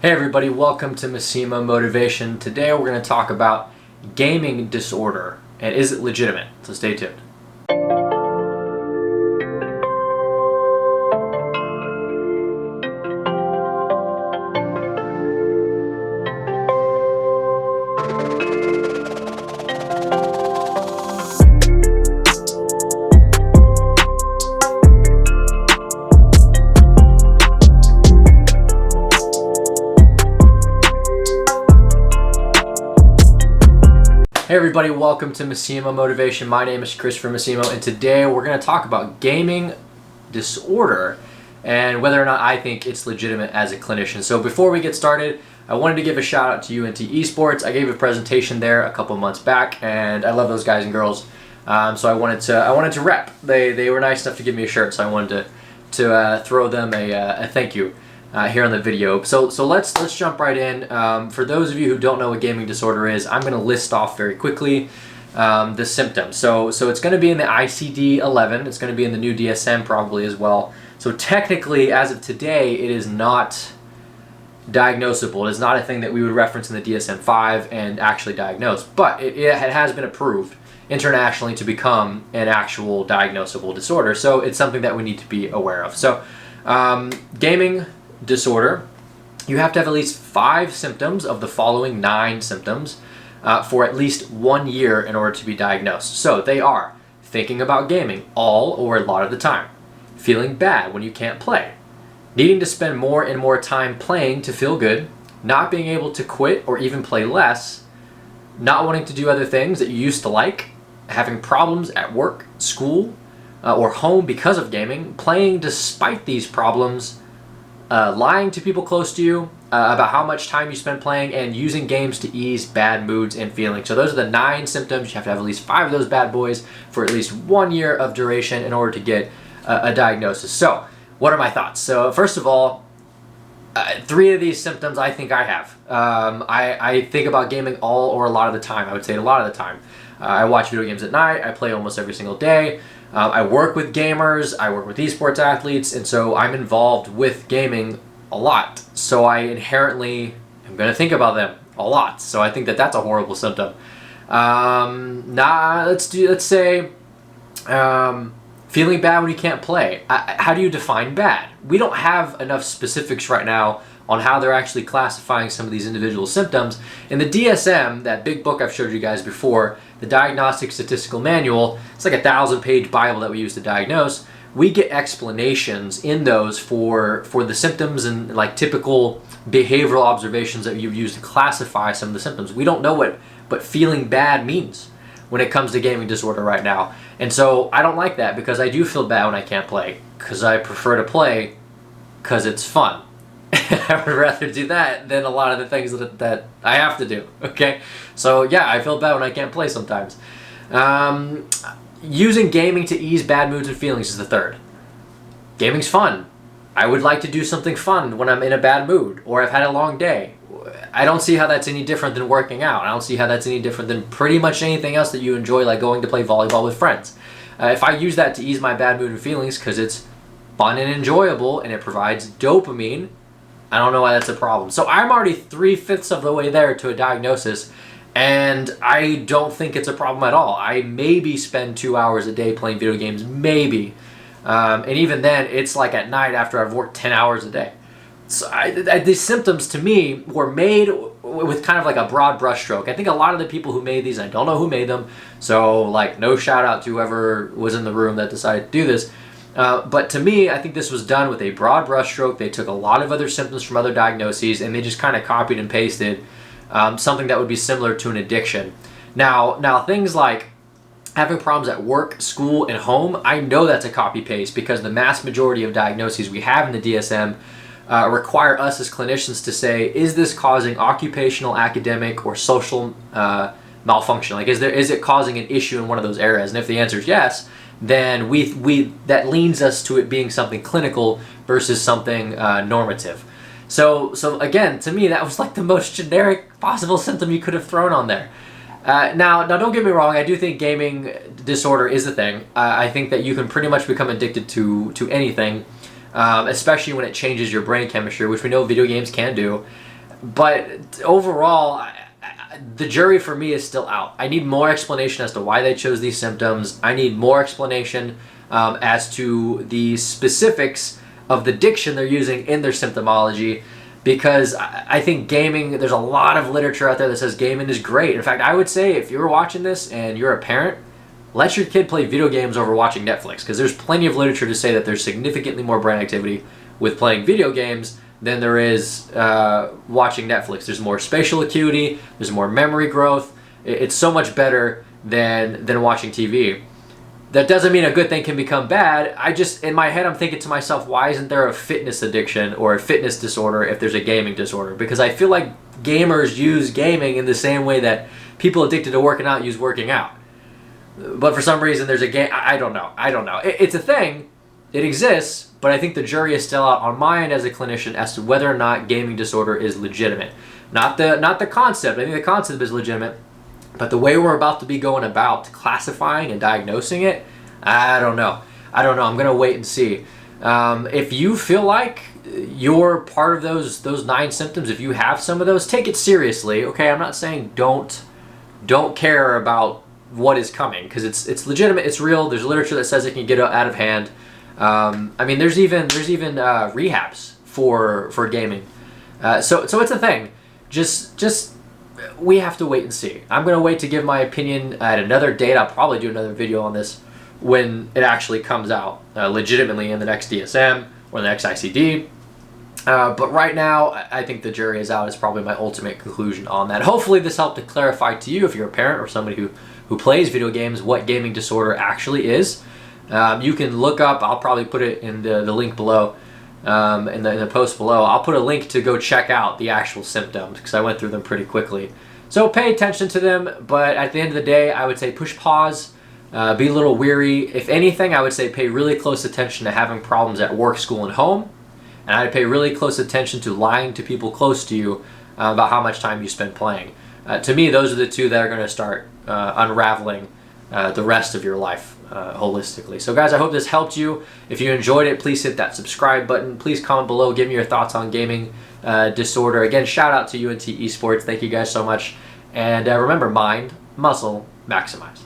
Hey everybody, welcome to Missima Motivation. Today we're going to talk about gaming disorder and is it legitimate? So stay tuned. Hey everybody, welcome to Missima Motivation. My name is Chris from Missimo, and today we're going to talk about gaming disorder and whether or not I think it's legitimate as a clinician. So before we get started, I wanted to give a shout out to UNT Esports. I gave a presentation there a couple months back, and I love those guys and girls. So I wanted to rep. They were nice enough to give me a shirt, so I wanted to throw them a thank you. Here on the video. So let's jump right in. For those of you who don't know what gaming disorder is, I'm going to list off very quickly the symptoms. So it's going to be in the ICD-11. It's going to be in the new DSM probably as well. So technically, as of today, it is not diagnosable. It is not a thing that we would reference in the DSM-5 and actually diagnose. But it has been approved internationally to become an actual diagnosable disorder. So it's something that we need to be aware of. So gaming disorder, you have to have at least 5 symptoms of the following 9 symptoms for at least 1 year in order to be diagnosed. So they are thinking about gaming all or a lot of the time, feeling bad when you can't play, needing to spend more and more time playing to feel good, not being able to quit or even play less, not wanting to do other things that you used to like, having problems at work, school, or home because of gaming, playing despite these problems, lying to people close to you about how much time you spend playing, and using games to ease bad moods and feelings. So those are the 9 symptoms. You have to have at least 5 of those bad boys for at least 1 year of duration in order to get a diagnosis. So what are my thoughts? So first of all, 3 of these symptoms I think I have. I think about gaming all or a lot of the time. I would say a lot of the time. I watch video games at night. I play almost every single day. I work with gamers, I work with esports athletes, and so I'm involved with gaming a lot. So I inherently am going to think about them a lot. So I think that that's a horrible symptom. Let's say feeling bad when you can't play. How do you define bad? We don't have enough specifics right now on how they're actually classifying some of these individual symptoms. In the DSM, that big book I've showed you guys before, the Diagnostic Statistical Manual, it's like a 1,000-page Bible that we use to diagnose. We get explanations in those for the symptoms and like typical behavioral observations that you use to classify some of the symptoms. We don't know what feeling bad means when it comes to gaming disorder right now. And so I don't like that because I do feel bad when I can't play because I prefer to play because it's fun. I would rather do that than a lot of the things that I have to do, okay? So yeah, I feel bad when I can't play sometimes. Using gaming to ease bad moods and feelings is the 3rd. Gaming's fun. I would like to do something fun when I'm in a bad mood or I've had a long day. I don't see how that's any different than working out. I don't see how that's any different than pretty much anything else that you enjoy, like going to play volleyball with friends. If I use that to ease my bad mood and feelings because it's fun and enjoyable and it provides dopamine, I don't know why that's a problem. So I'm already 3/5 of the way there to a diagnosis, and I don't think it's a problem at all. I maybe spend 2 hours a day playing video games, maybe. And even then, it's like at night after I've worked 10 hours a day. So these symptoms to me were made with kind of like a broad brushstroke. I think a lot of the people who made these, I don't know who made them, so like no shout out to whoever was in the room that decided to do this. But to me, I think this was done with a broad brushstroke. They took a lot of other symptoms from other diagnoses and they just kind of copied and pasted something that would be similar to an addiction. Now things like having problems at work, school, and home, I know that's a copy-paste because the mass majority of diagnoses we have in the DSM require us as clinicians to say, is this causing occupational, academic, or social malfunction? Like, is it causing an issue in one of those areas? And if the answer is yes, then that leans us to it being something clinical versus something normative. So again, to me, that was like the most generic possible symptom you could have thrown on there. Now don't get me wrong, I do think gaming disorder is a thing. I think that you can pretty much become addicted to anything, especially when it changes your brain chemistry, which we know video games can do. But overall, the jury for me is still out. I need more explanation as to why they chose these symptoms. I need more explanation as to the specifics of the diction they're using in their symptomology, because I think gaming, there's a lot of literature out there that says gaming is great. In fact, I would say if you're watching this and you're a parent, let your kid play video games over watching Netflix, because there's plenty of literature to say that there's significantly more brain activity with playing video games than there is watching Netflix. There's more spatial acuity, there's more memory growth. It's so much better than watching TV. That doesn't mean a good thing can become bad. I just, in my head, I'm thinking to myself, why isn't there a fitness addiction or a fitness disorder if there's a gaming disorder? Because I feel like gamers use gaming in the same way that people addicted to working out use working out. But for some reason, there's a game. I don't know. It's a thing. It exists. But I think the jury is still out on my end as a clinician as to whether or not gaming disorder is legitimate. Not the concept. I think the concept is legitimate. But the way we're about to be going about classifying and diagnosing it, I don't know. I'm going to wait and see. If you feel like you're part of those 9 symptoms, if you have some of those, take it seriously. Okay, I'm not saying don't care about what is coming, because it's legitimate, it's real. There's literature that says it can get out of hand. I mean, there's even rehabs for gaming. So it's a thing. Just we have to wait and see. I'm going to wait to give my opinion at another date. I'll probably do another video on this when it actually comes out legitimately in the next DSM or the next ICD. But right now, I think the jury is out is probably my ultimate conclusion on that. Hopefully this helped to clarify to you, if you're a parent or somebody who plays video games, what gaming disorder actually is. You can look up, I'll probably put it in the link below, in the post below. I'll put a link to go check out the actual symptoms, because I went through them pretty quickly. So pay attention to them, but at the end of the day, I would say push pause, be a little weary. If anything, I would say pay really close attention to having problems at work, school, and home. And I'd pay really close attention to lying to people close to you about how much time you spend playing. To me, those are the 2 that are going to start unraveling the rest of your life holistically. So guys, I hope this helped you. If you enjoyed it, please hit that subscribe button. Please comment below, give me your thoughts on gaming disorder. Again, shout out to UNT Esports. Thank you guys so much. And remember, mind, muscle, maximize.